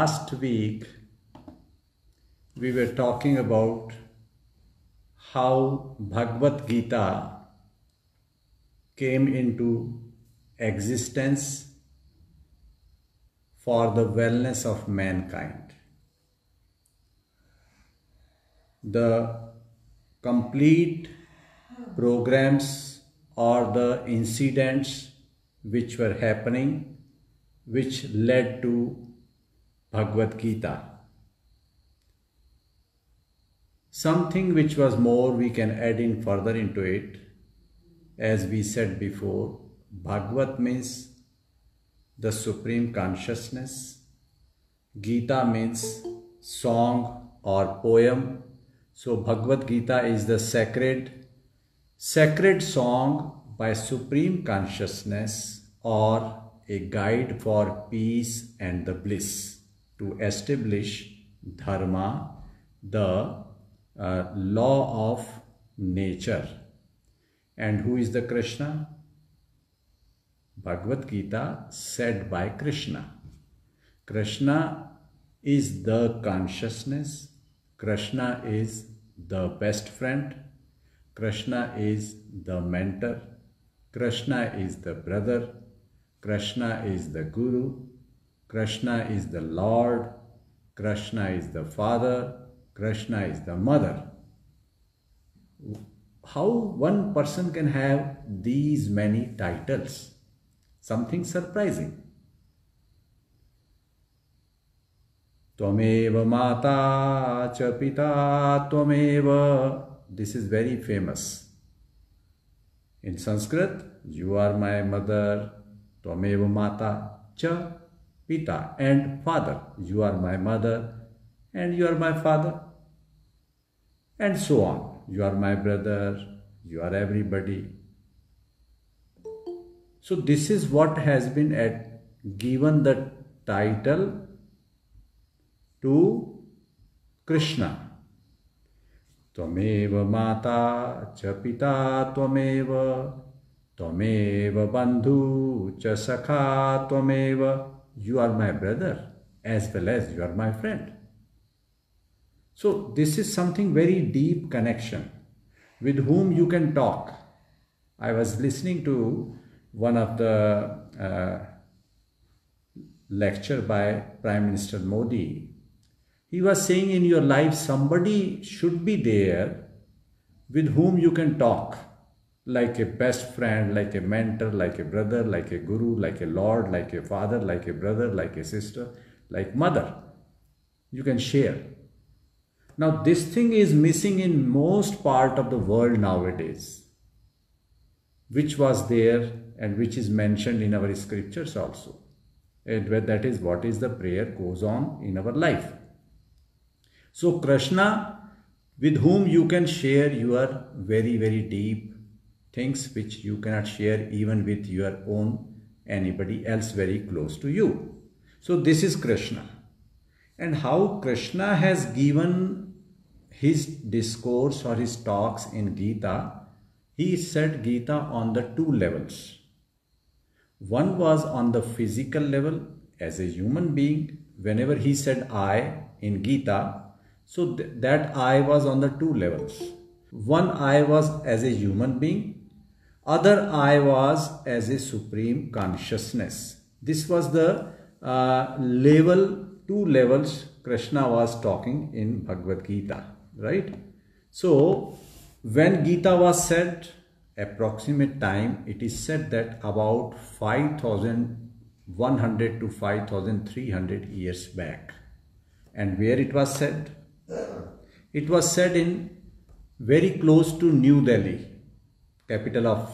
last week we were talking about how Bhagavad Gita came into existence for the wellness of mankind. The complete programs or the incidents which were happening, which led to Bhagavad Gita. Something which was more we can add in further into it. As we said before, Bhagavad means the supreme consciousness. Gita means song or poem. So Bhagavad Gita is the sacred song by supreme consciousness, or a guide for peace and the bliss, to establish dharma, the law of nature. And who is the Krishna? Bhagavad Gita said by Krishna. Krishna is the consciousness. Krishna is the best friend. Krishna is the mentor. Krishna is the brother. Krishna is the guru. Krishna is the Lord. Krishna is the father. Krishna is the mother. How one person can have these many titles? Something surprising. Tvameva mata cha pita tvameva. This is very famous. In Sanskrit, you are my mother, tvameva mata cha pita, and father. You are my mother and you are my father. And so on. You are my brother, you are everybody. So this is what has been given the title to Krishna. Tvameva mata cha pita tvameva, tvameva bandhu cha sakha tvameva. You are my brother as well as you are my friend. So this is something very deep connection with whom you can talk. I was listening to one of the lecture by Prime Minister Modi. He was saying, in your life somebody should be there with whom you can talk, like a best friend, like a mentor, like a brother, like a guru, like a lord, like a father, like a brother, like a sister, like mother. You can share. Now this thing is missing in most part of the world nowadays, which was there and which is mentioned in our scriptures also. And that is what is the prayer goes on in our life. So Krishna, with whom you can share your very, very deep things which you cannot share even with your own anybody else very close to you. So this is Krishna. And how Krishna has given his discourse or his talks in Gita, he set Gita on the two levels. One was on the physical level as a human being. Whenever he said I in Gita, so that I was on the two levels. One I was as a human being, other I was as a supreme consciousness. This was the two levels Krishna was talking in Bhagavad Gita, right? So when Gita was said, approximate time, it is said that about 5,100 to 5,300 years back. And where it was said? It was said in very close to New Delhi, capital of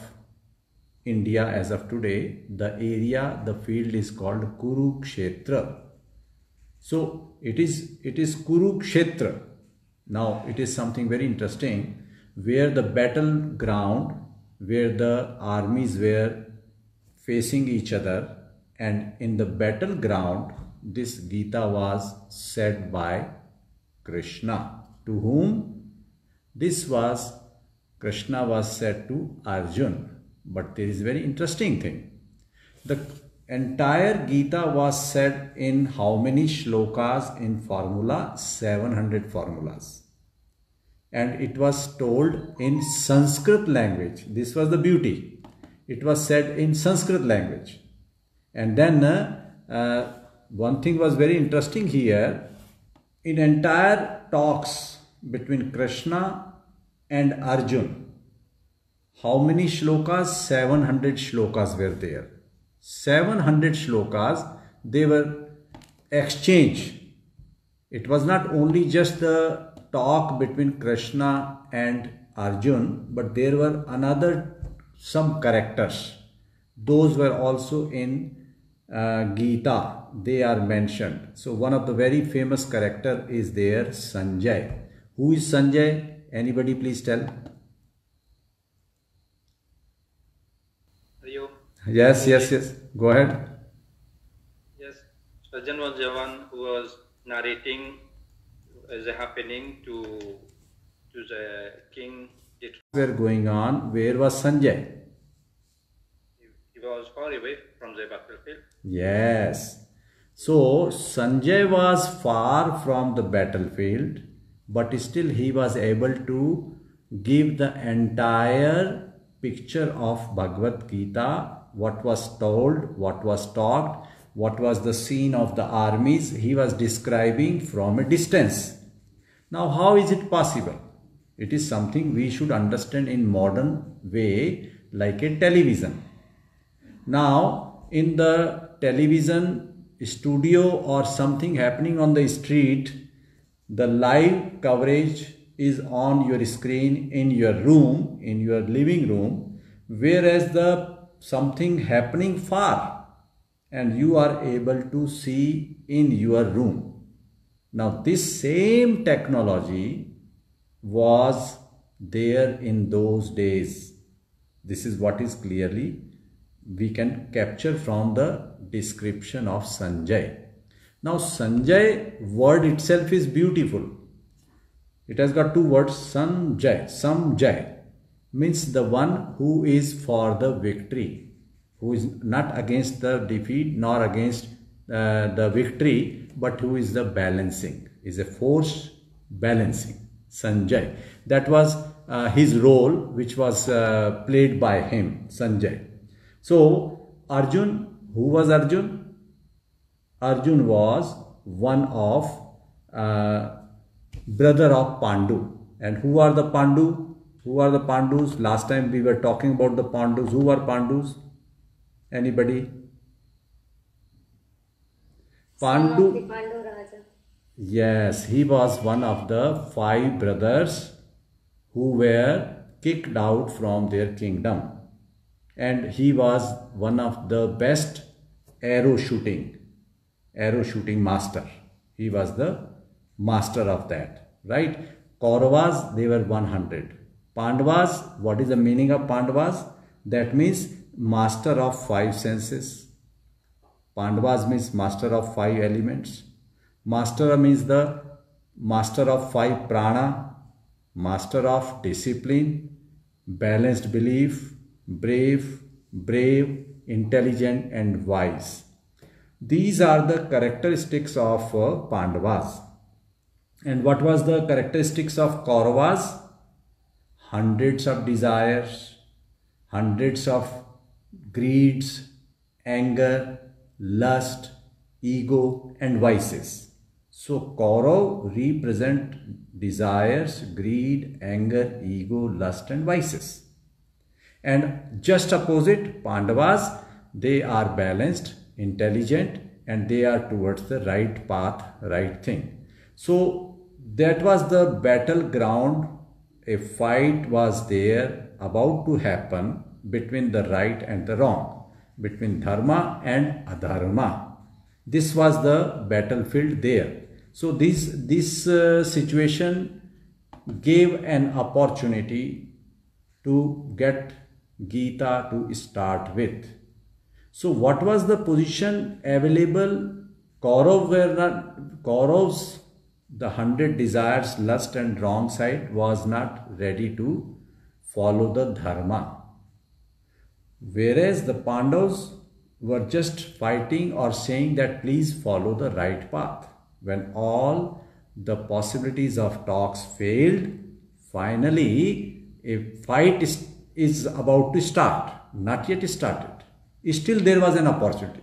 India as of today. The area, the field is called Kurukshetra. So it is Kurukshetra. Now it is something very interesting, where the battleground, where the armies were facing each other, and in the battleground this Gita was said by Krishna. To whom? This was, Krishna was said to Arjun. But there is a very interesting thing. The entire Gita was said in how many shlokas in formula? 700 formulas. And it was told in Sanskrit language. This was the beauty. It was said in Sanskrit language. And then one thing was very interesting here. In entire talks between Krishna and Arjun, how many shlokas? 700 shlokas were there. 700 shlokas, they were exchanged. It was not only just the talk between Krishna and Arjun, but there were some characters. Those were also in Gita. They are mentioned. So one of the very famous character is there, Sanjay. Who is Sanjay? Anybody please tell? Hello. Yes. Go ahead. Yes, Arjun was the one who was narrating the happening to the king. Were going on. Where was Sanjay? He was far away from the battlefield. Yes. So Sanjay was far from the battlefield, but still he was able to give the entire picture of Bhagavad Gita, what was told, what was talked, what was the scene of the armies. He was describing from a distance. Now, how is it possible? It is something we should understand in modern way, like a television. Now, in the television studio or something happening on the street, the live coverage is on your screen in your room, in your living room, whereas the something happening far and you are able to see in your room. Now, this same technology was there in those days. This is what is clearly we can capture from the description of Sanjay. Now, Sanjay word itself is beautiful. It has got two words, Sanjay. Samjay means the one who is for the victory, who is not against the defeat nor against the victory, but who is the balancing, is a force balancing. Sanjay. That was his role, which was played by him, Sanjay. So, Arjun, who was Arjun? Arjun was one of brother of Pandu. And who are the Pandu? Who are the Pandus? Last time we were talking about the Pandus. Who are Pandus? Anybody? Pandu. Pandu Raja. Yes, he was one of the 5 brothers who were kicked out from their kingdom. And he was one of the best arrow shooting master. He was the master of that, right? Kauravas, they were 100. Pandavas, what is the meaning of Pandavas? That means master of 5 senses. Pandavas means master of 5 elements. Master means the master of 5 prana, master of discipline, balanced belief, brave, intelligent and wise. These are the characteristics of Pandavas. And what was the characteristics of Kauravas? Hundreds of desires, hundreds of greeds, anger, lust, ego and vices. So Kaurav represent desires, greed, anger, ego, lust and vices. And just opposite, Pandavas, they are balanced, intelligent and they are towards the right path, right thing. So that was the battleground. A fight was there about to happen between the right and the wrong, between dharma and adharma. This was the battlefield there. So this situation gave an opportunity to get Gita to start with. So what was the position available? Kauravs, the 100 desires, lust and wrong side was not ready to follow the dharma. Whereas the Pandavas were just fighting or saying that please follow the right path. When all the possibilities of talks failed, finally a fight is about to start, not yet started. Still there was an opportunity.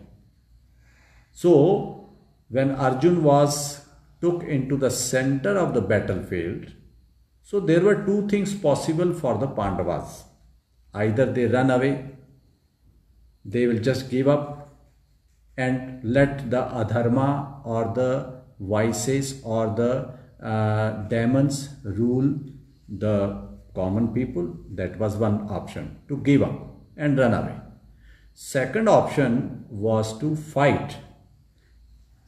So when Arjun was took into the center of the battlefield, so there were two things possible for the Pandavas. Either they run away, they will just give up and let the adharma or the vices or the demons rule the common people. That was one option, to give up and run away. Second option was to fight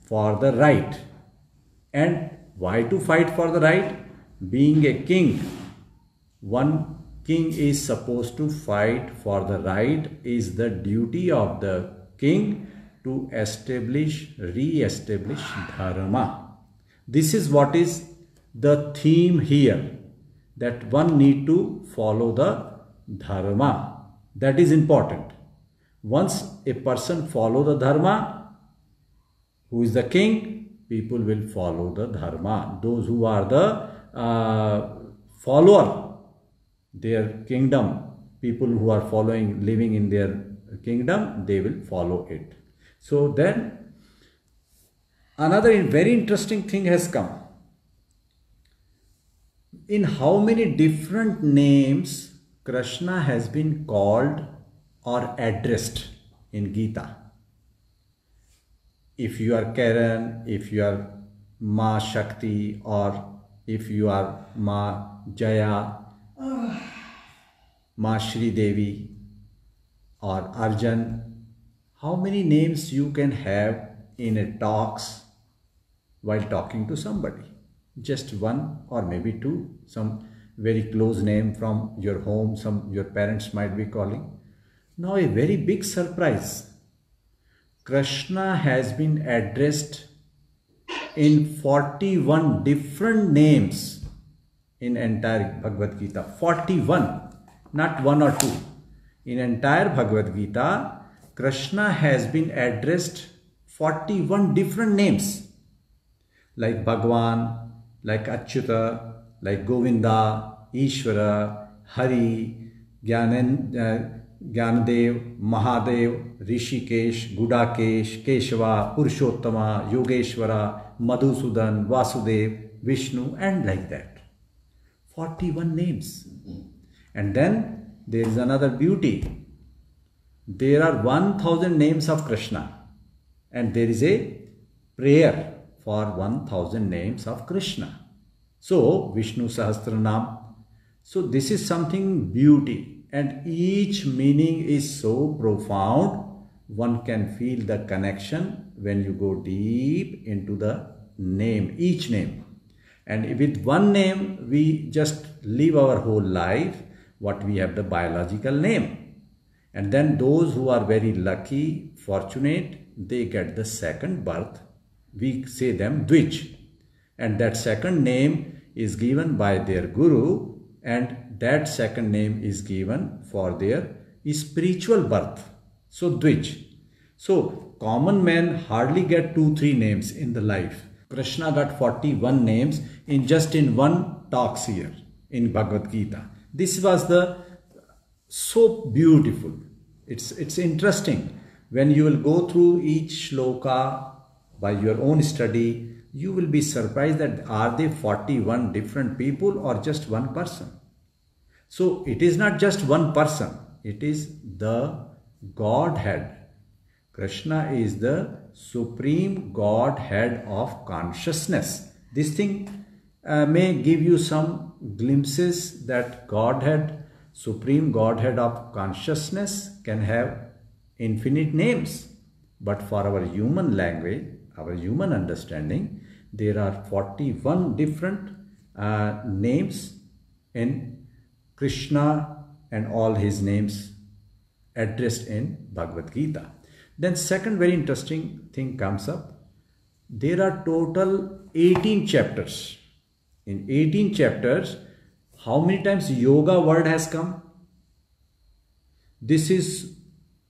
for the right. And why to fight for the right? Being a king, one king is supposed to fight for the right. Is the duty of the king to re-establish dharma. This is what is the theme here, that one need to follow the dharma. That is important. Once a person follow the dharma, who is the king, people will follow the dharma. Those who are the follower, their kingdom, people who are following, living in their kingdom, they will follow it. So then another very interesting thing has come. In how many different names Krishna has been called or addressed in Gita? If you are Karan, if you are Ma Shakti, or if you are Ma Jaya, Ma Shri Devi, or Arjan, how many names you can have in a talks while talking to somebody? Just one or maybe two, some very close name from your home, your parents might be calling. Now a very big surprise. Krishna has been addressed in 41 different names in entire Bhagavad Gita. 41, not one or two. In entire Bhagavad Gita, Krishna has been addressed 41 different names, like Bhagwan, like Achyuta, like Govinda, Ishvara, Hari, Gyanadev, Mahadev, Rishikesh, Gudakesh, Keshava, Purushottama, Yogeshwara, Madhusudan, Vasudev, Vishnu, and like that. 41 names. And then there is another beauty. There are 1000 names of Krishna, and there is a prayer for 1000 names of Krishna. So Vishnu Sahasranam. So this is something beauty, and each meaning is so profound. One can feel the connection when you go deep into the name, each name. And with one name, we just live our whole life, what we have the biological name. And then those who are very lucky, fortunate, they get the second birth. We say them Dvij. And that second name is given by their guru, and that second name is given for their spiritual birth. So Dvij. So common men hardly get 2-3 names in the life. Krishna got 41 names in one talks here in Bhagavad Gita. This was so beautiful. It's interesting. When you will go through each shloka by your own study, you will be surprised that are they 41 different people or just one person? So it is not just one person. It is the Godhead. Krishna is the supreme Godhead of consciousness. This thing may give you some glimpses that Godhead, supreme Godhead of consciousness, can have infinite names. But for our human language, our human understanding, there are 41 different names in Krishna and all his names addressed in Bhagavad Gita. Then second very interesting thing comes up. There are total 18 chapters. In 18 chapters, how many times yoga word has come? This is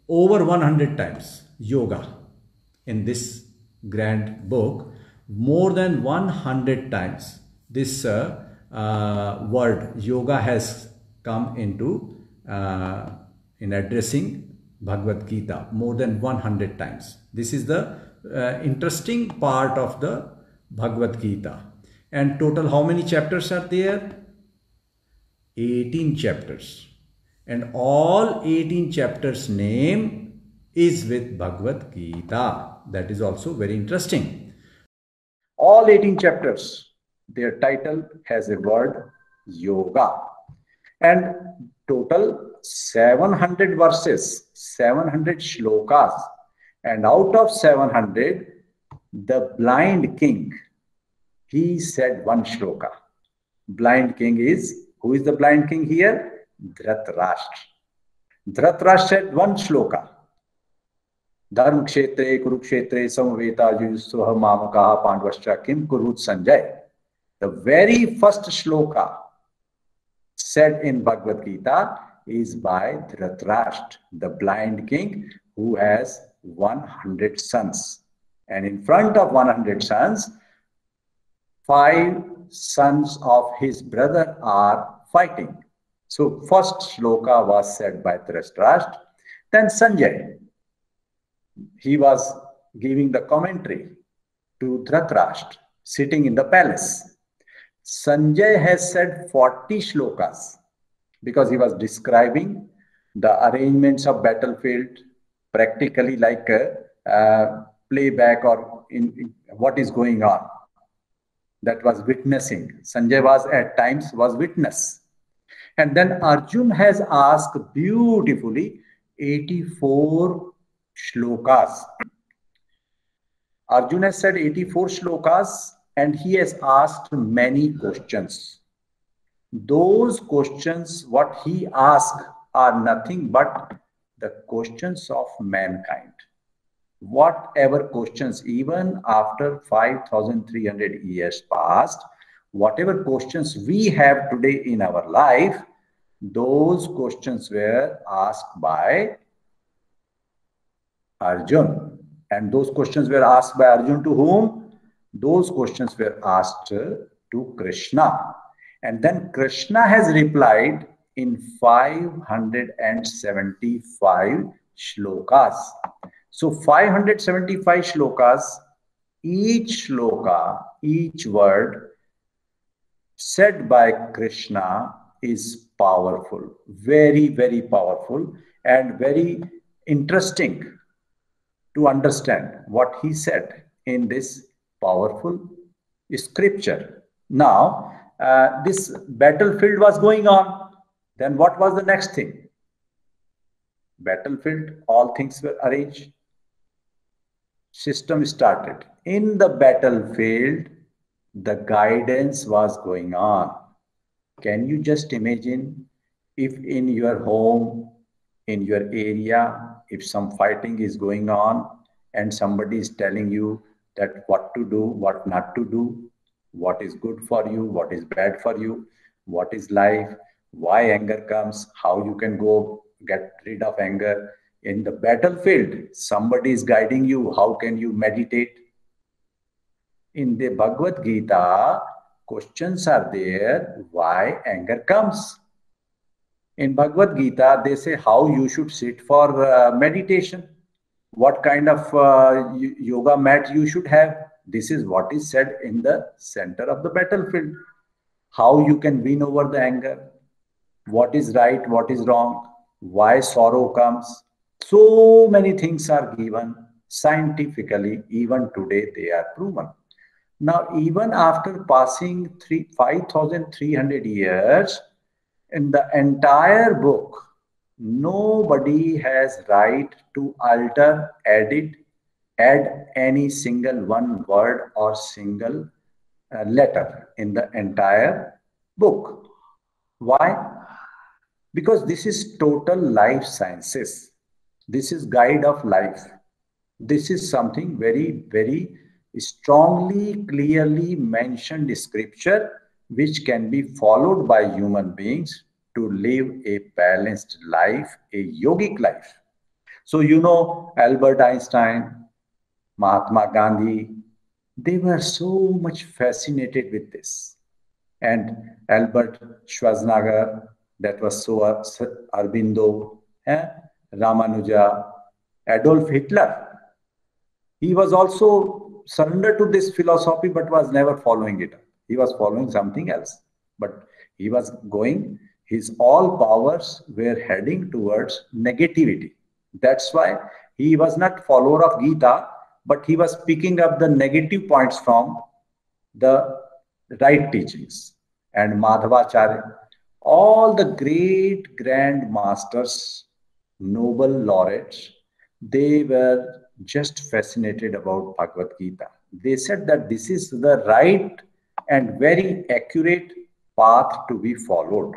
over 100 times. yoga in this grand book more than 100 times. This word yoga has come into in addressing Bhagavad Gita more than 100 times. This is the interesting part of the Bhagavad Gita. And total how many chapters are there? 18 chapters. And all 18 chapters name is with Bhagavad Gita. That is also very interesting. All 18 chapters, their title has a word yoga. And total 700 verses, 700 shlokas. And out of 700, the blind king, he said one shloka. Blind king is, who is the blind king here? Dhritarashtra. Dhritarashtra said one shloka. Dharma kshetre kurukshetre samaveta yuyusvaha mamakaha pandvascha kim kurut Sanjay. The very first shloka said in Bhagavad Gita is by Dhritarashtra, the blind king who has 100 sons. And in front of 100 sons, 5 sons of his brother are fighting. So first shloka was said by Dhritarashtra. Then Sanjay, he was giving the commentary to Dhritarashtra, sitting in the palace. Sanjay has said 40 shlokas because he was describing the arrangements of battlefield, practically like a playback or in what is going on. That was witnessing. Sanjay was at times was witness. And then Arjun has asked beautifully 84 shlokas. Arjun has said 84 shlokas and he has asked many questions. Those questions, what he asked, are nothing but the questions of mankind. Whatever questions, even after 5,300 years past, whatever questions we have today in our life, those questions were asked by Arjun. And those questions were asked by Arjun to whom? Those questions were asked to Krishna. And then Krishna has replied in 575 shlokas. So 575 shlokas, each shloka, each word said by Krishna is powerful, very, very powerful and very interesting to understand what he said in this powerful scripture. Now, this battlefield was going on. Then what was the next thing? Battlefield, all things were arranged. System started. In the battlefield, the guidance was going on. Can you just imagine if in your home, in your area, if some fighting is going on and somebody is telling you that what to do, what not to do, what is good for you, what is bad for you, what is life, why anger comes, how you can go get rid of anger. In the battlefield, somebody is guiding you. How can you meditate? In the Bhagavad Gita, questions are there why anger comes. In Bhagavad Gita, they say how you should sit for meditation, what kind of yoga mat you should have. This is what is said in the center of the battlefield. How you can win over the anger, what is right, what is wrong, why sorrow comes. So many things are given scientifically. Even today they are proven. Now, even after passing 5,300 years, in the entire book, nobody has right to alter, edit, add any single one word or single letter in the entire book. Why? Because this is total life sciences. This is guide of life. This is something very, very strongly, clearly mentioned scripture, which can be followed by human beings to live a balanced life, a yogic life. So, Albert Einstein, Mahatma Gandhi, they were so much fascinated with this. And Albert Schwarzenegger, that was so Arbindo, Ramanuja, Adolf Hitler. He was also surrendered to this philosophy but was never following it up. He was following something else. But he was going, his all powers were heading towards negativity. That's why he was not follower of Gita, but he was picking up the negative points from the right teachings. And Madhavacharya, all the great grand masters, Nobel laureates, they were just fascinated about Bhagavad Gita. They said that this is the right and very accurate path to be followed.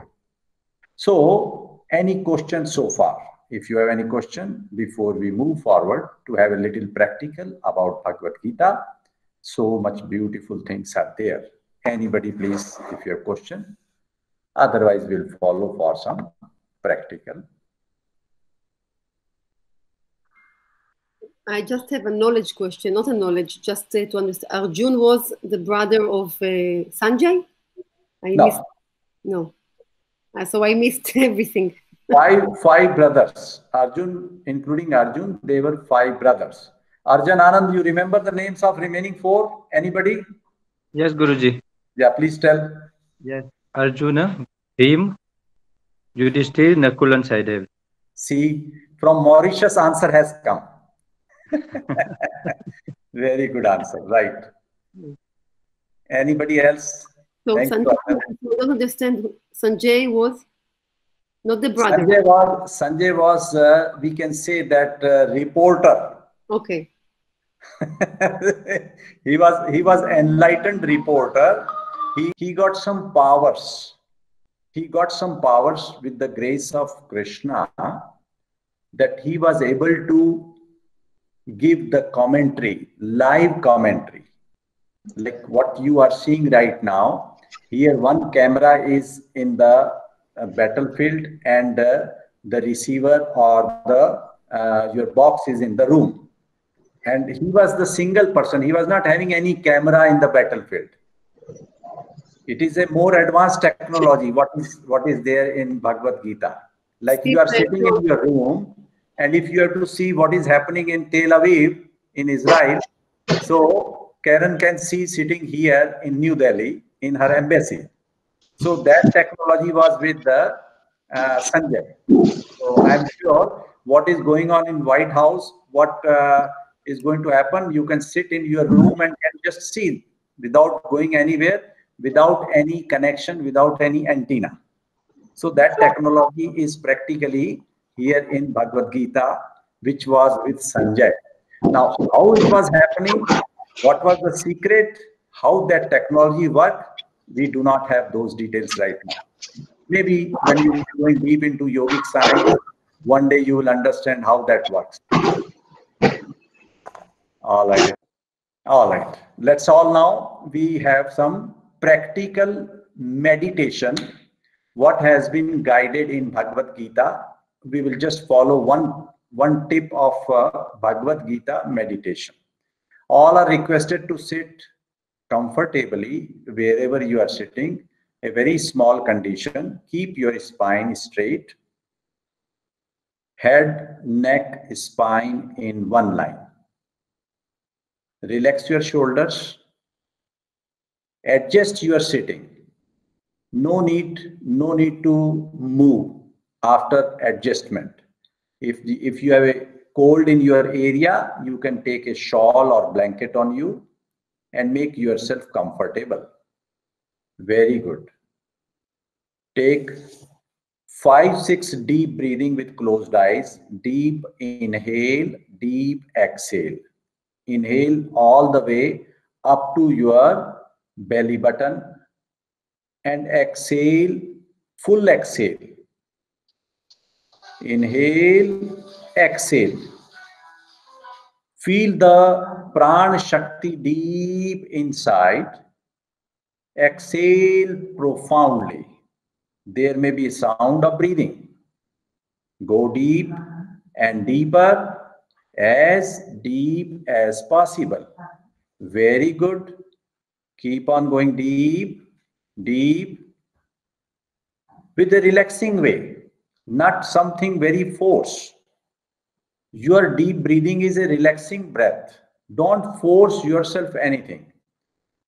So, any questions so far? If you have any question before we move forward to have a little practical about Bhagavad Gita, so much beautiful things are there. Anybody, please, if you have question. Otherwise, we'll follow for some practical. I just have a knowledge question, not a knowledge, just to understand. Arjun was the brother of Sanjay? No. So I missed everything. Five brothers. Arjun, including Arjun, they were 5 brothers. Arjun, Anand, you remember the names of remaining 4? Anybody? Yes, Guruji. Yeah, please tell. Yes. Arjuna, Bhim, Yudhishthir, Nakul and Sahdev. See, from Mauritius answer has come. Very good answer, right. Anybody else? So Sanjay, I don't understand. Sanjay was not the brother. Sanjay was we can say that reporter. Okay. he was enlightened reporter. He got some powers. He got some powers with the grace of Krishna, that he was able to give the commentary, live commentary, like what you are seeing right now. Here, one camera is in the battlefield, and the receiver or the your box is in the room. And he was the single person. He was not having any camera in the battlefield. It is a more advanced technology. What is there in Bhagavad Gita? Like you are sitting in your room, and if you have to see what is happening in Tel Aviv, in Israel, so Karen can see sitting here in New Delhi in her embassy. So that technology was with the Sanjay. So I'm sure what is going on in White House, what is going to happen, you can sit in your room and can just see without going anywhere, without any connection, without any antenna. So that technology is practically here in Bhagavad Gita, which was with Sanjay. Now, how it was happening, what was the secret, how that technology worked, we do not have those details right now. Maybe when you are going deep into yogic science, one day you will understand how that works. All right. Let's all now, we have some practical meditation. What has been guided in Bhagavad Gita, we will just follow one tip of Bhagavad Gita meditation. All are requested to sit comfortably wherever you are sitting. A very small condition. Keep your spine straight. Head, neck, spine in one line. Relax your shoulders. Adjust your sitting. No need to move after adjustment. If you have a cold in your area, you can take a shawl or blanket on you and make yourself comfortable. Very good. Take 5-6 deep breathing with closed eyes. Deep inhale, deep exhale. Inhale all the way up to your belly button and exhale, full exhale. Inhale, exhale. Feel the Prana Shakti deep inside. Exhale profoundly. There may be a sound of breathing. Go deep and deeper, as deep as possible. Very good. Keep on going deep, deep, with a relaxing way, not something very forced. Your deep breathing is a relaxing breath. Don't force yourself anything,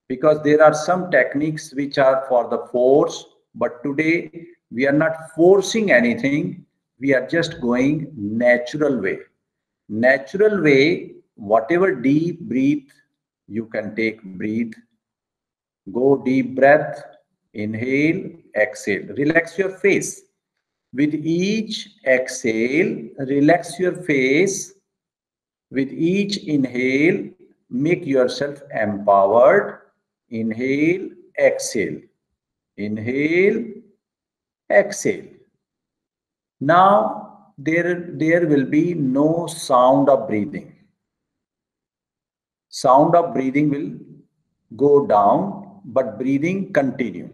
because there are some techniques which are for the force, but today we are not forcing anything. We are just going natural way. Natural way, whatever deep breathe you can take, breathe. Go deep breath, inhale, exhale. Relax your face. With each exhale, relax your face. With each inhale, make yourself empowered. Inhale, exhale. Inhale, exhale. Now, there will be no sound of breathing. Sound of breathing will go down, but breathing continue.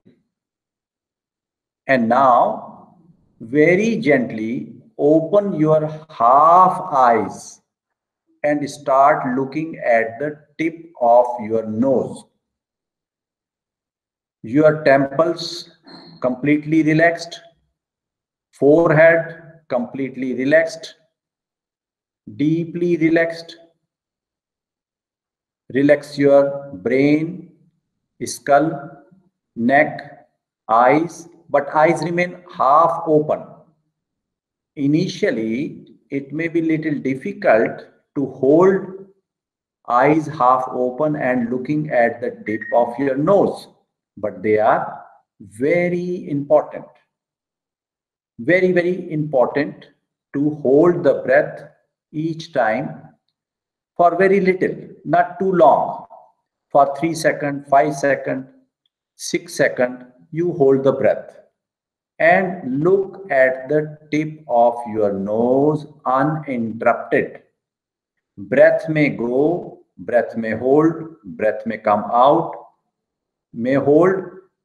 And now, very gently open your half eyes and start looking at the tip of your nose. Your temples completely relaxed, forehead completely relaxed, deeply relaxed. Relax your brain, skull, neck, eyes, but eyes remain half open. Initially, it may be little difficult to hold eyes half open and looking at the tip of your nose, but they are very important. Very, very important to hold the breath each time for very little, not too long. For 3 seconds, 5 seconds, 6 seconds, you hold the breath and look at the tip of your nose uninterrupted. Breath may go, breath may hold, breath may come out, may hold,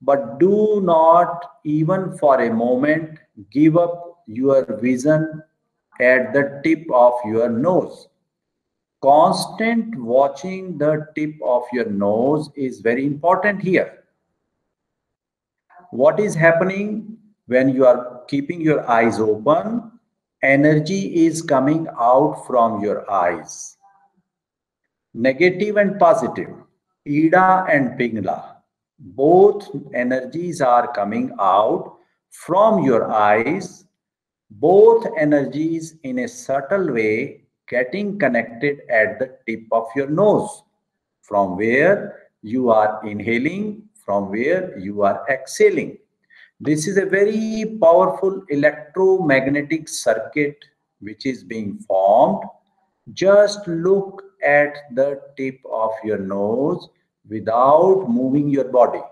but do not even for a moment give up your vision at the tip of your nose. Constant watching the tip of your nose is very important here. What is happening when you are keeping your eyes open? Energy is coming out from your eyes. Negative and positive, Ida and Pingala, both energies are coming out from your eyes. Both energies in a subtle way getting connected at the tip of your nose, from where you are inhaling, from where you are exhaling. This is a very powerful electromagnetic circuit which is being formed. Just look at the tip of your nose without moving your body.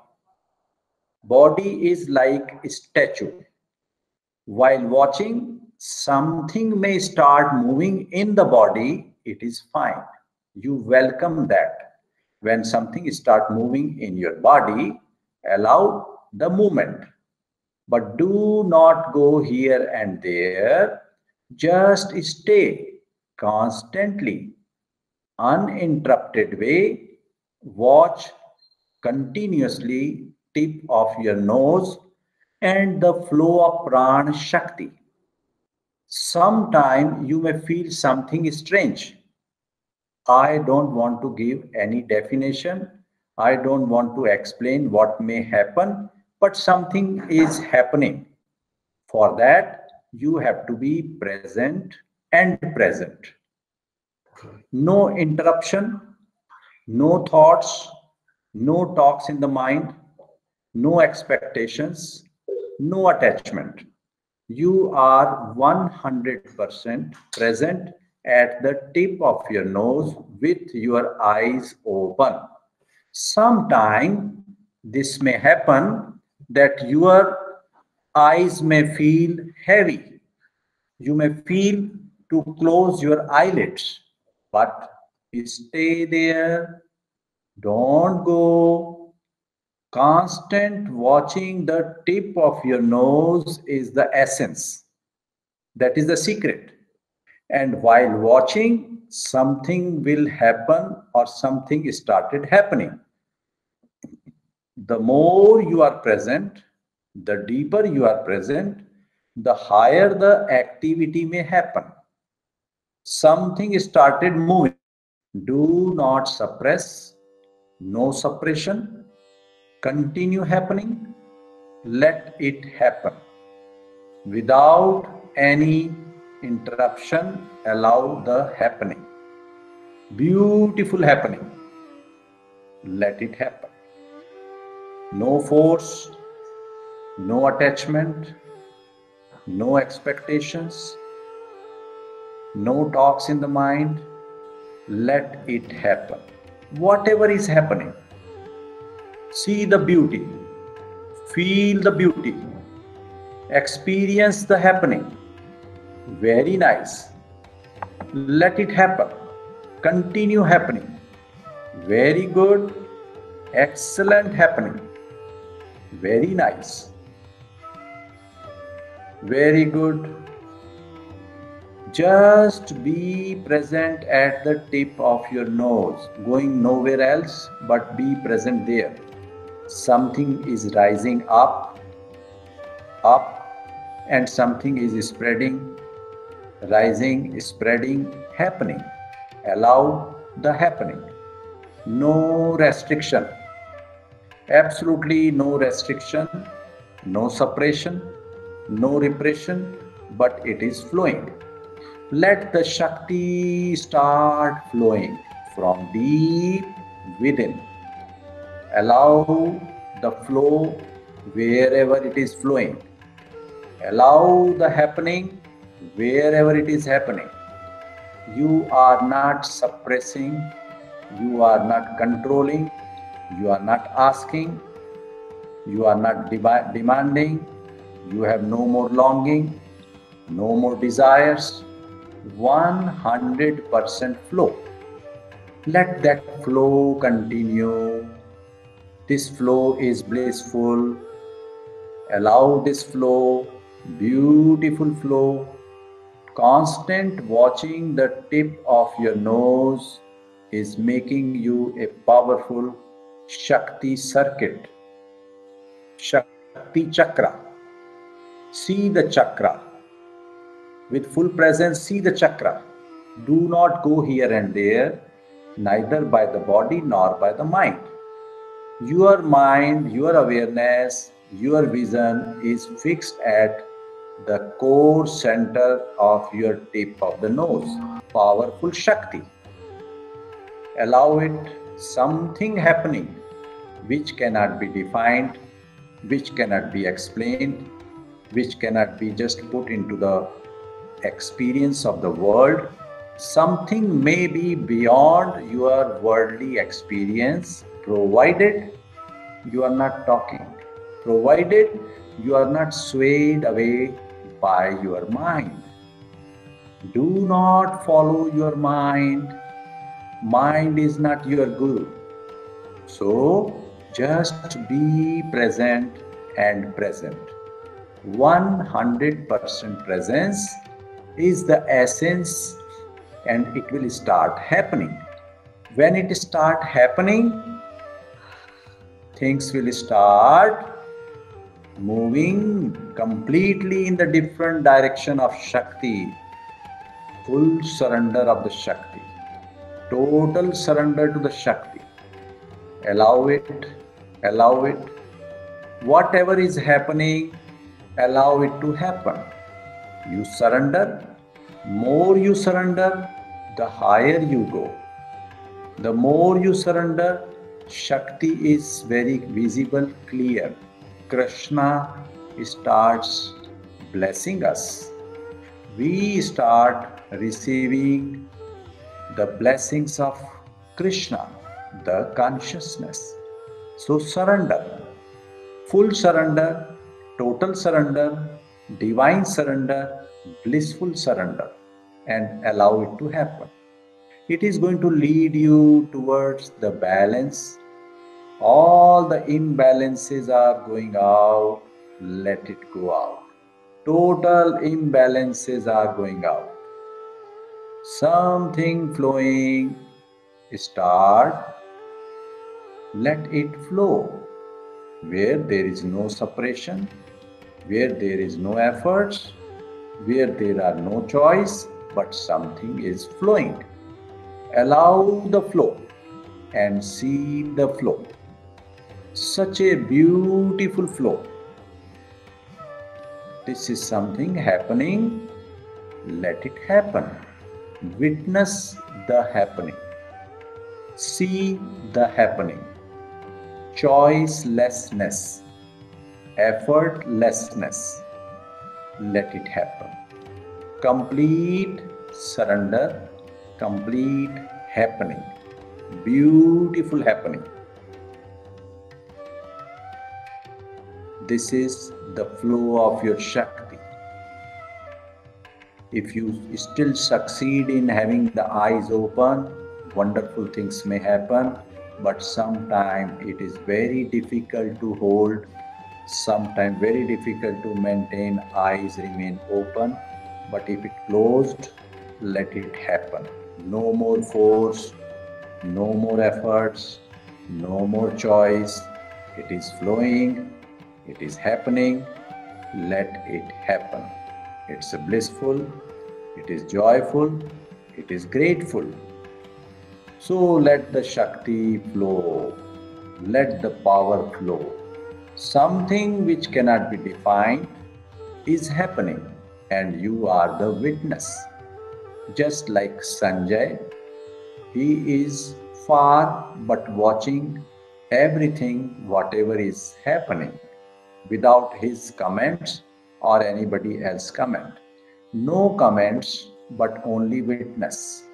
Body is like a statue. While watching, something may start moving in the body, it is fine. You welcome that. When something start moving in your body, allow the movement. But do not go here and there. Just stay constantly, uninterrupted way. Watch continuously tip of your nose and the flow of prana shakti. Sometime you may feel something strange. I don't want to give any definition. I don't want to explain what may happen, but something is happening. For that, you have to be present and present. No interruption, no thoughts, no talks in the mind, no expectations, no attachment. You are 100% present at the tip of your nose with your eyes open. Sometime this may happen that your eyes may feel heavy. You may feel to close your eyelids, but stay there. Don't go. Constant watching the tip of your nose is the essence. That is the secret. And while watching, something will happen or something started happening. The more you are present, the deeper you are present, the higher the activity may happen. Something started moving. Do not suppress, no suppression. Continue happening. Let it happen. Without any interruption, allow the happening. Beautiful happening. Let it happen. No force, no attachment, no expectations, no talks in the mind. Let it happen. Whatever is happening, see the beauty, feel the beauty, experience the happening. Very nice. Let it happen. Continue happening. Very good. Excellent happening. Very nice. Very good. Just be present at the tip of your nose, going nowhere else, but be present there. Something is rising up, and something is spreading, rising, spreading, happening. Allow the happening. No restriction. Absolutely no restriction, no suppression, no repression, but it is flowing. Let the Shakti start flowing from deep within. Allow the flow wherever it is flowing. Allow the happening wherever it is happening. You are not suppressing, you are not controlling, you are not asking, you are not demanding, you have no more longing, no more desires. 100% flow. Let that flow continue. This flow is blissful. Allow this flow, beautiful flow. Constant watching the tip of your nose is making you a powerful Shakti circuit, Shakti chakra. See the chakra. With full presence, see the chakra. Do not go here and there, neither by the body nor by the mind. Your mind, your awareness, your vision is fixed at the core center of your tip of the nose. Powerful Shakti. Allow it, something happening which cannot be defined, which cannot be explained, which cannot be just put into the experience of the world. Something may be beyond your worldly experience, provided you are not talking, provided you are not swayed away by your mind. Do not follow your mind. Mind is not your guru. So just be present and present. 100% presence is the essence, and it will start happening. When it start happening, things will start moving completely in the different direction of Shakti. Full surrender of the Shakti. Total surrender to the Shakti. Allow it, allow it. Whatever is happening, allow it to happen. You surrender. More you surrender, the higher you go. The more you surrender, Shakti is very visible, clear. Krishna starts blessing us. We start receiving the blessings of Krishna, the consciousness. So surrender, full surrender, total surrender, divine surrender, blissful surrender, and allow it to happen. It is going to lead you towards the balance. All the imbalances are going out, let it go out. Total imbalances are going out. something flowing, start, let it flow. Where there is no separation, where there is no efforts, where there are no choice, but something is flowing. Allow the flow and see the flow. Such a beautiful flow. This is something happening. Let it happen. Witness the happening. See the happening. Choicelessness, effortlessness. Let it happen. Complete surrender, complete happening. Beautiful happening. This is the flow of your Shakti. If you still succeed in having the eyes open, wonderful things may happen, but sometimes it is very difficult to hold, sometimes very difficult to maintain, eyes remain open. But if it closed, let it happen. No more force, no more efforts, no more choice. It is flowing, it is happening, let it happen. It's blissful, it is joyful, it is grateful. So let the Shakti flow, let the power flow. Something which cannot be defined is happening, and you are the witness. Just like Sanjay, he is far but watching everything, whatever is happening, without his comments or anybody else's comment. No comments, but only witness.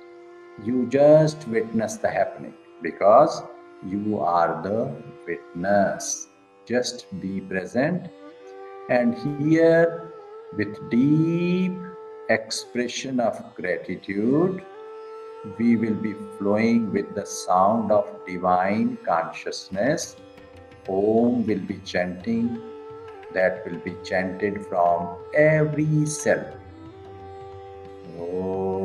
You just witness the happening because you are the witness. Just be present and hear with deep expression of gratitude. We will be flowing with the sound of divine consciousness. Om will be chanting, that will be chanted from every cell. Om.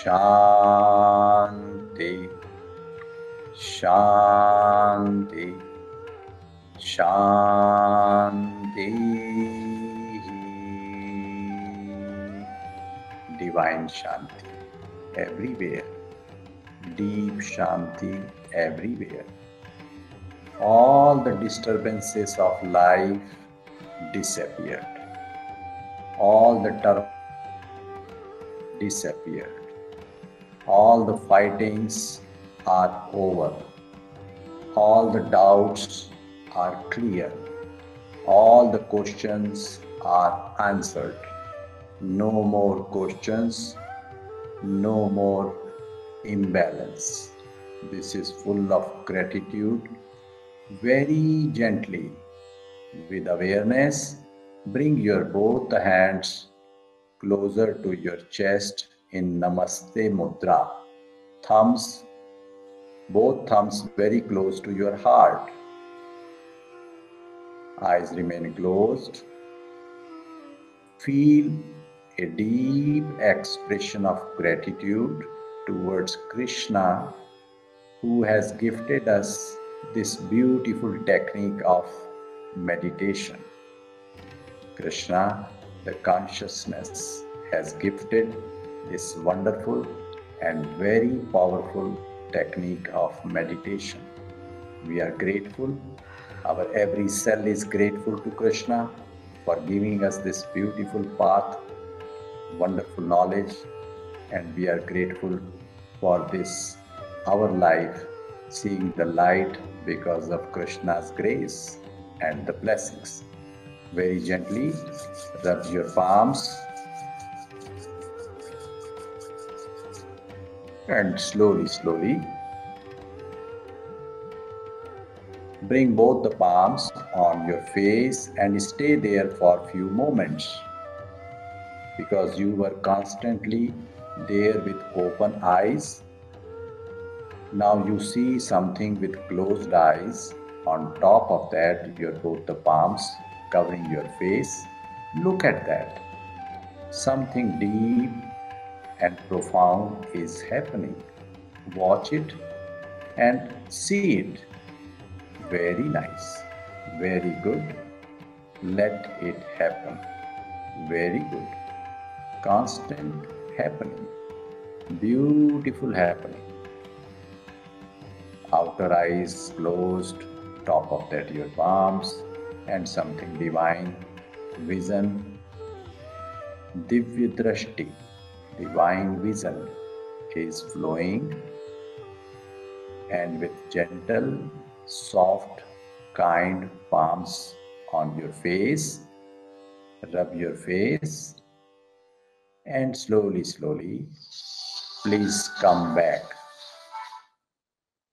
Shanti, Shanti, Shanti. Divine Shanti everywhere, deep Shanti everywhere. All the disturbances of life disappeared. All the turmoil disappeared. All the fightings are over. All the doubts are clear. All the questions are answered. No more questions, no more imbalance. This is full of gratitude. Very gently, with awareness, bring your both hands closer to your chest in Namaste Mudra. Both thumbs very close to your heart. Eyes remain closed. Feel a deep expression of gratitude towards Krishna, who has gifted us this beautiful technique of meditation. Krishna, the consciousness, has gifted this wonderful and very powerful technique of meditation. We are grateful. Our every cell is grateful to Krishna for giving us this beautiful path, wonderful knowledge, and we are grateful for this, our life, seeing the light because of Krishna's grace and the blessings. Very gently rub your palms and slowly bring both the palms on your face and stay there for a few moments, because you were constantly there with open eyes. Now you see something with closed eyes. On top of that, your both the palms covering your face. Look at that. Something deep and profound is happening. Watch it and see it. Very nice. Very good. Let it happen. Very good. Constant happening. Beautiful happening. Outer eyes closed, top of that your palms, and something divine, vision, Divya Drashti, divine vision is flowing, and with gentle, soft, kind palms on your face, rub your face, and slowly, please come back.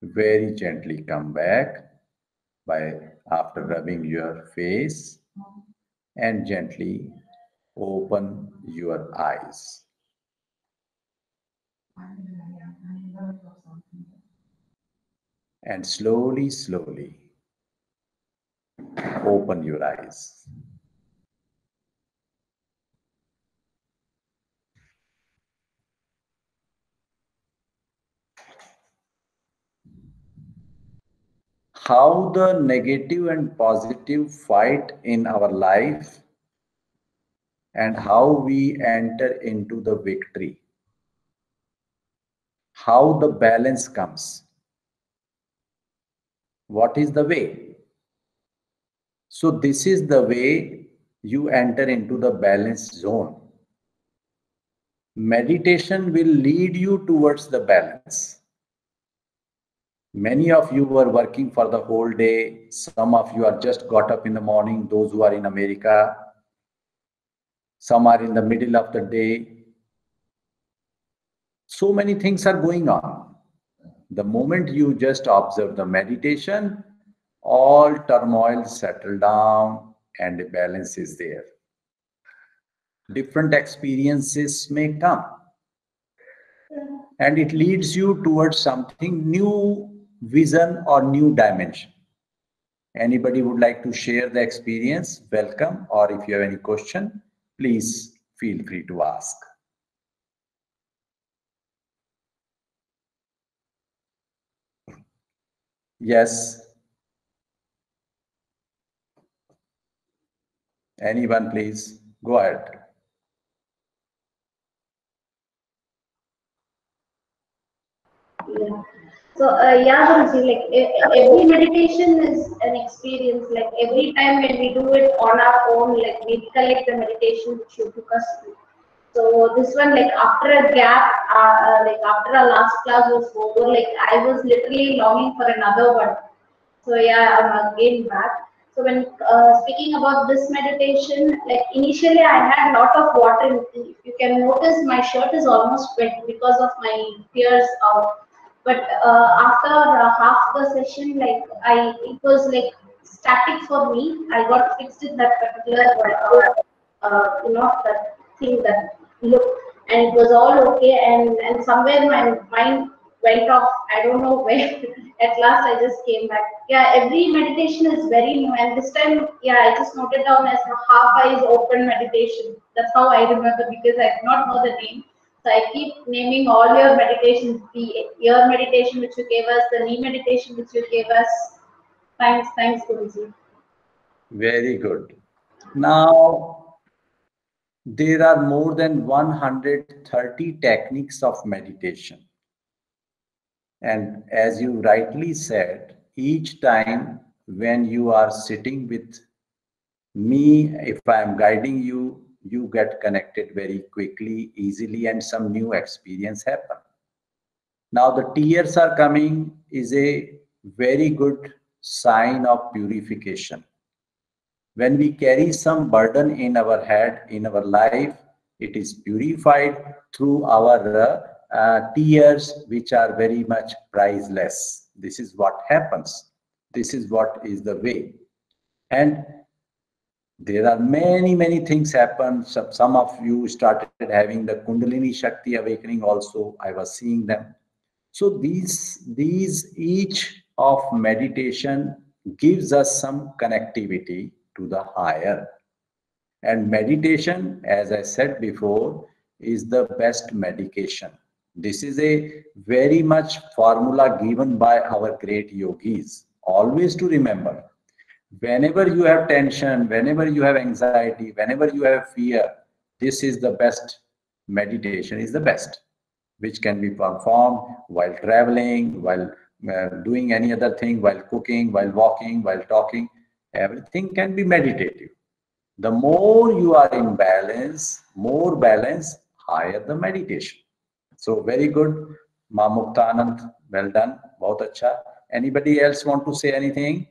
Very gently come back after rubbing your face, and gently open your eyes. And slowly open your eyes. How the negative and positive fight in our life, and how we enter into the victory. How the balance comes. What is the way? So this is the way you enter into the balance zone. Meditation will lead you towards the balance. Many of you were working for the whole day. Some of you are just got up in the morning, those who are in America. Some are in the middle of the day. So many things are going on. The moment you just observe the meditation, all turmoil settle down and the balance is there. Different experiences may come, and it leads you towards something new, vision or new dimension. Anybody would like to share the experience? Welcome. Or if you have any question, please feel free to ask. Yes. Anyone, please go ahead. Yeah. So, yeah, Guruji, like every meditation is an experience. Like every time when we do it on our own, like we recollect the meditation which you took us through. So this one, like after a gap, like after our last class was over, like I was literally longing for another one. So yeah, I'm again back. So when speaking about this meditation, like initially I had a lot of water. If you can notice, my shirt is almost wet because of my tears out. But after half the session, like it was like static for me. I got fixed in that particular, that thing that look, and it was all okay. And somewhere my mind went off. I don't know where. At last, I just came back. Yeah, every meditation is very new, and this time, yeah, I just noted down as a half eyes open meditation. That's how I remember, because I did not know the name. So I keep naming all your meditations, the ear meditation which you gave us, the knee meditation which you gave us. Thanks, Guruji. Very good. Now, there are more than 130 techniques of meditation. And as you rightly said, each time when you are sitting with me, if I am guiding you, you get connected very quickly, easily, and some new experience happen. Now the tears are coming is a very good sign of purification. When we carry some burden in our head, in our life, it is purified through our tears, which are very much priceless. This is what happens. This is what is the way. And there are many things happen. Some of you started having the Kundalini Shakti awakening also. I was seeing them. So these each of meditation gives us some connectivity to the higher. And meditation, as I said before, is the best medication. This is a very much formula given by our great yogis. Always to remember, whenever you have tension, whenever you have anxiety, whenever you have fear, this is the best meditation, is the best, which can be performed while traveling, while doing any other thing, while cooking, while walking, while talking. Everything can be meditative. The more you are in balance, more balance, higher the meditation. So very good, Ma Muktanand, well done, bahut acha. Anybody else want to say anything?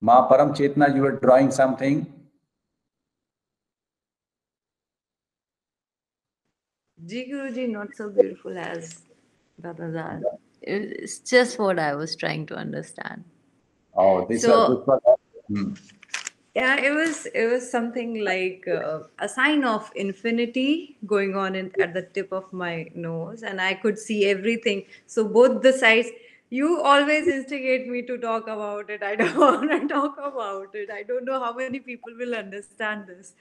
Ma Param Chetna, you were drawing something. Ji Guruji, not so beautiful as Dadazar. It's just what I was trying to understand. Oh, this So- was Yeah, it was something like a sign of infinity going on at the tip of my nose, and I could see everything. So both the sides. You always instigate me to talk about it. I don't want to talk about it. I don't know how many people will understand this.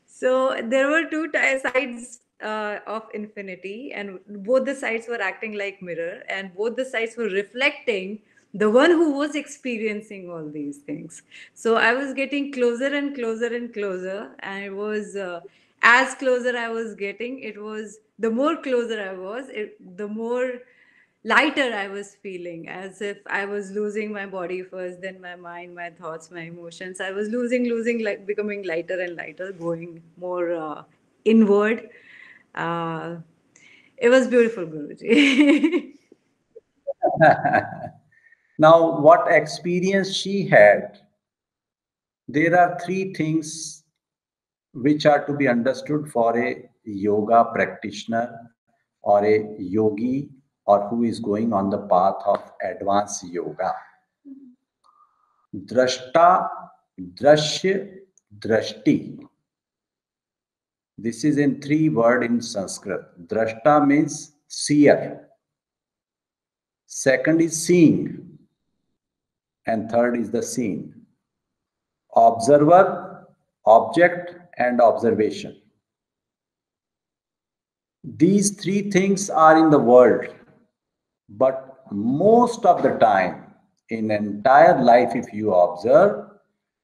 So there were two sides of infinity, and both the sides were acting like mirror, and both the sides were reflecting the one who was experiencing all these things. So I was getting closer and closer and closer, and it was as closer I was getting, it was the more closer I was, the more lighter I was feeling, as if I was losing my body first, then my mind, my thoughts, my emotions. I was losing, like becoming lighter and lighter, going more inward. It was beautiful, Guruji. Now, what experience she had, there are three things which are to be understood for a yoga practitioner or a yogi or who is going on the path of advanced yoga. Drashta, drashya, drashti. This is in three words in Sanskrit. Drashta means seer. Second is seeing. And third is the seen. Observer, object, and observation. These three things are in the world, but most of the time, in entire life, if you observe,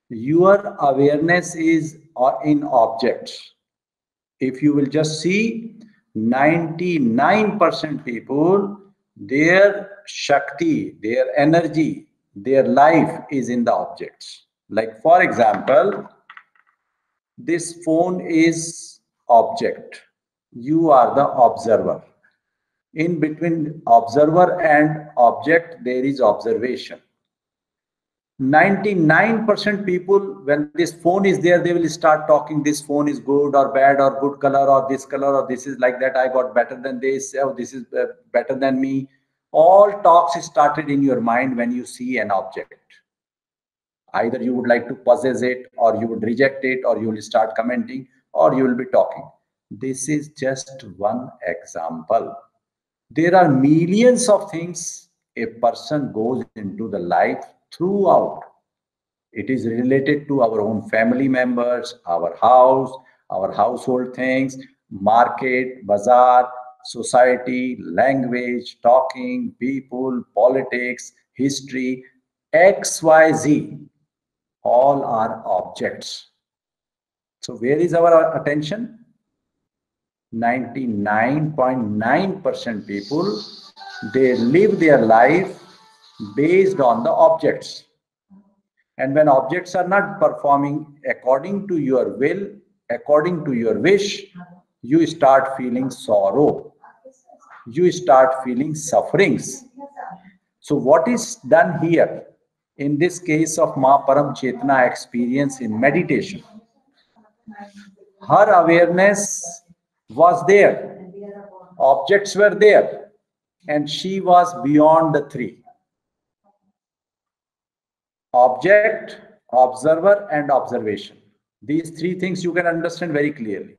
your awareness is in objects. If you will just see, 99% people, their Shakti, their energy, their life is in the objects. Like for example, this phone is object. You are the observer. In between observer and object, there is observation. 99% people, when this phone is there, they will start talking, this phone is good or bad or good color or this is like that, I got better than this, oh, this is better than me. All talks started in your mind when you see an object. Either you would like to possess it, or you would reject it, or you will start commenting, or you will be talking. This is just one example. There are millions of things a person goes into the life throughout. It is related to our own family members, our house, our household things, market, bazaar, society, language, talking, people, politics, history, XYZ. All are objects. So where is our attention? 99.9% people, they live their life based on the objects. And when objects are not performing according to your will, according to your wish, you start feeling sorrow, you start feeling sufferings. So what is done here in this case of Ma Param Chetna experience in meditation? Her awareness was there, objects were there, and she was beyond the three: object, observer, and observation. These three things you can understand very clearly.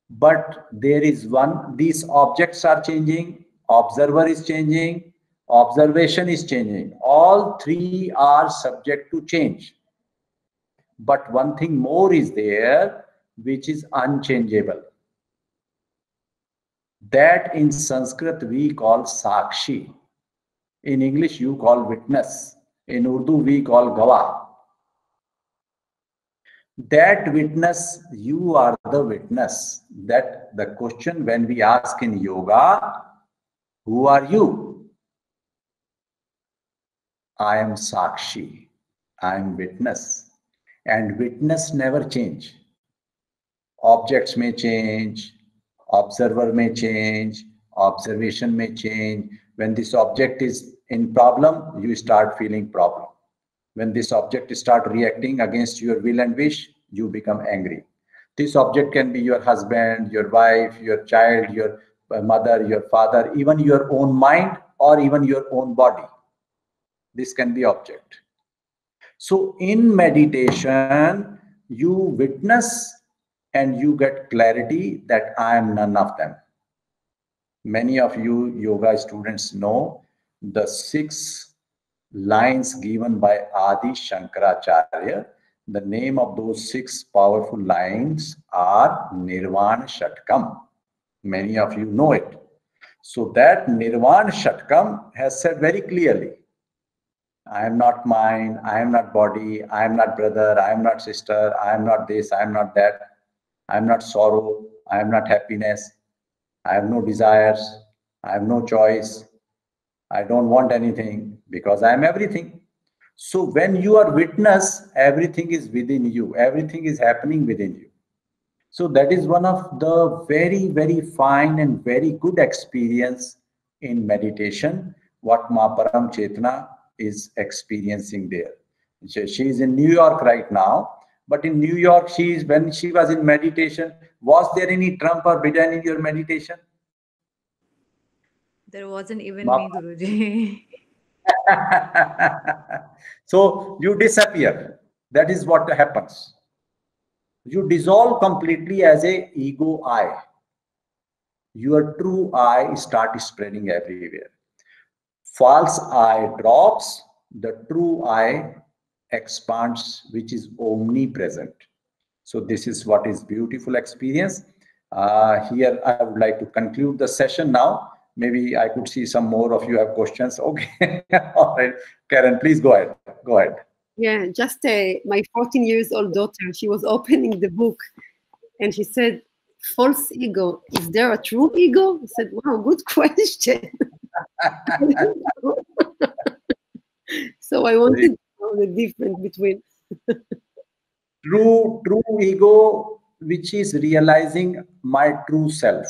But there is one, these objects are changing, observer is changing, observation is changing. All three are subject to change. But one thing more is there, which is unchangeable. That in Sanskrit we call Sakshi. In English you call witness. In Urdu we call Gawah. That witness, you are the witness. That the question when we ask in yoga, who are you? I am Sakshi. I am witness. And witness never change. Objects may change, observer may change, observation may change. When this object is in problem, you start feeling problem. When this object start reacting against your will and wish, you become angry. This object can be your husband, your wife, your child, your mother, your father, even your own mind, or even your own body. This can be object. So in meditation, you witness and you get clarity that I am none of them. Many of you yoga students know the 6 lines given by Adi Shankaracharya. The name of those 6 powerful lines are Nirvana Shatkam. Many of you know it. So that Nirvana Shatkam has said very clearly, I am not mind, I am not body, I am not brother, I am not sister, I am not this, I am not that, I am not sorrow, I am not happiness, I have no desires, I have no choice, I don't want anything because I am everything. So when you are witness, everything is within you, everything is happening within you. So that is one of the very, very fine and very good experience in meditation, what Ma Param Chetna is experiencing there. She is in New York right now, but in New York, when she was in meditation, was there any Trump or Biden in your meditation? There wasn't even me, Guruji. So you disappear. That is what happens. You dissolve completely as a ego I. Your true I start spreading everywhere. False I drops, the true I expands, which is omnipresent. So this is what is beautiful experience. Here I would like to conclude the session now. Maybe I could see some more of you have questions. Okay. All right. Karen, please go ahead. Go ahead. Yeah, just my 14-year-old daughter, she was opening the book and she said, false ego, is there a true ego? I said, wow, good question. So I wanted to know the difference between true ego, which is realizing my true self.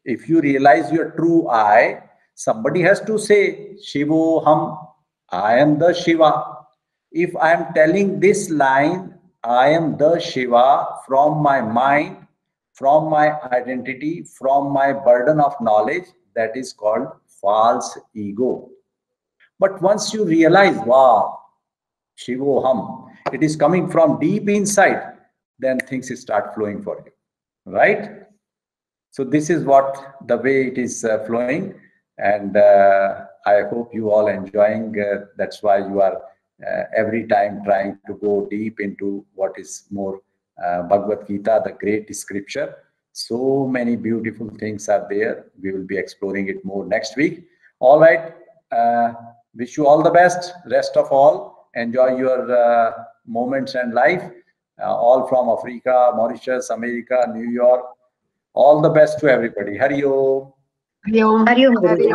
If you realize your true I, somebody has to say, Shivoham, I am the Shiva. If I am telling this line, I am the Shiva from my mind, from my identity, from my burden of knowledge, that is called false ego. But once you realize, wow, Shivoham, it is coming from deep inside, then things start flowing for you, right? So this is what the way it is flowing, and I hope you all enjoying. That's why you are every time trying to go deep into what is more Bhagavad Gita, the great scripture. So many beautiful things are there. We will be exploring it more next week. All right. Wish you all the best. Rest of all, enjoy your moments and life. All from Africa, Mauritius, America, New York. All the best to everybody. Hari Om. Hari Om. Hari Om, Guruji.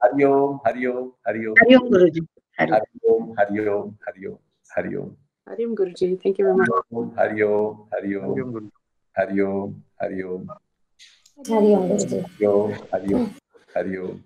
Hari Om. Hari Om. Hari Om. Hari Om, Guruji. Hari Om. Hari Om. Hari Om. Hari Om. Hariom Guruji. Thank you very much. Hari Om, Hari Om, Hariom Guruji. Hari Om, Hari Om, Hari Om Guruji. Hari Om, Hari Om, Hari Om.